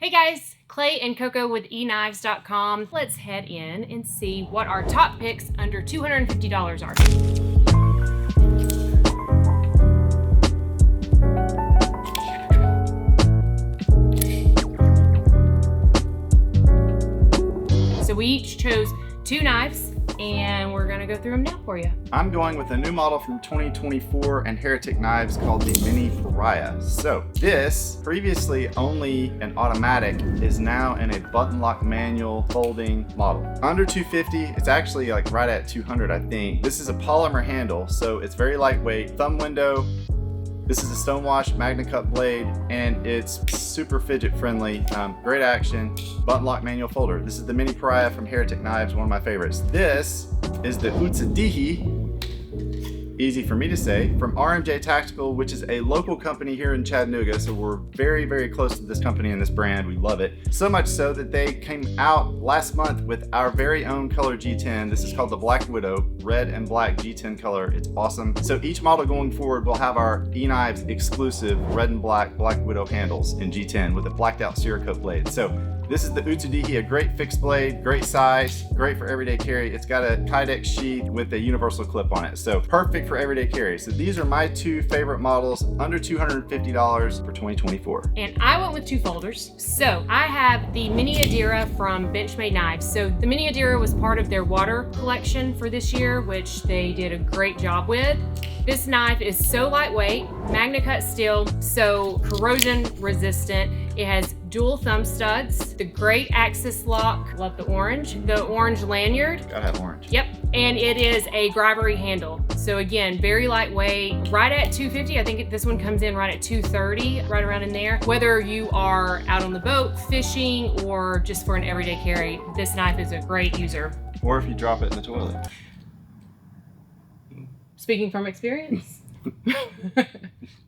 Hey guys, Clay and Coco with Eknives.com. Let's head in and see what our top picks under $250 are. So we each chose two knives and we're gonna go through them now for you. I'm going with a new model from 2024 and Heretic knives called the Mini Pariah. So this, previously only an automatic, is now in a button lock manual folding model. Under 250, it's actually like right at 200, I think. This is a polymer handle, so it's very lightweight. Thumb window. This is a Stonewash Magna Cut blade, and it's super fidget friendly, great action, button lock manual folder. This is the Mini Pariah from Heretic Knives, one of my favorites. This is the Utsidihi, easy for me to say, from RMJ Tactical, which is a local company here in Chattanooga. So we're very, very close to this company and this brand. We love it. So much so that they came out last month with our very own color G10. This is called the Black Widow, red and black G10 color. It's awesome. So each model going forward will have our Eknives exclusive red and black Black Widow handles in G10 with a blacked out Cerakote blade. So this is the Utsidihi, a great fixed blade, great size, great for everyday carry. It's got a Kydex sheath with a universal clip on it. So perfect for everyday carry. So these are my two favorite models under $250 for 2024. And I went with two folders. So I have the Mini Adira from Benchmade Knives. So the Mini Adira was part of their water collection for this year, which they did a great job with. This knife is so lightweight, Magna Cut steel, so corrosion resistant. It has dual thumb studs, the great axis lock, love the orange lanyard. Gotta have orange. Yep, and it is a grabbery handle. So again, very lightweight, right at 250. I think this one comes in right at 230, right around in there. Whether you are out on the boat, fishing, or just for an everyday carry, this knife is a great user. Or if you drop it in the toilet. Speaking from experience.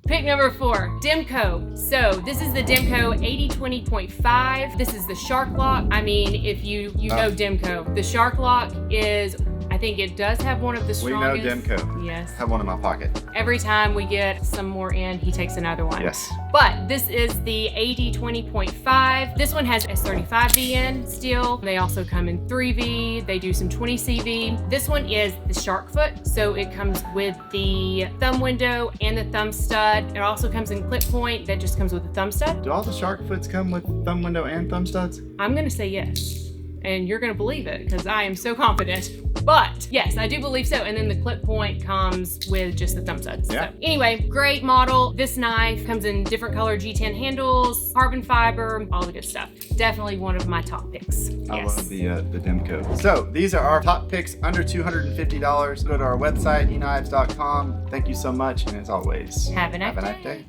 Pick number 4, Demko. So this is the Demko 8020.5. This is the shark lock. I mean, if you know Demko, the shark lock is, I think it does have one of the strongest. We know Demko. Yes. Have one in my pocket. Every time we get some more in, he takes another one. Yes. But this is the 8020.5. This one has S35V in steel. They also come in 3V. They do some 20CV. This one is the shark foot. So it comes with the thumb window and the thumb stud. It also comes in clip point that just comes with the thumb stud. Do all the shark foots come with thumb window and thumb studs? I'm gonna say yes. And you're gonna believe it because I am so confident. But yes, I do believe so. And then the clip point comes with just the thumb studs. Yeah. So anyway, great model. This knife comes in different color G10 handles, carbon fiber, all the good stuff. Definitely one of my top picks. I love the Demko. So these are our top picks under $250. Go to our website, eknives.com. Thank you so much. And as always, have a nice day. day.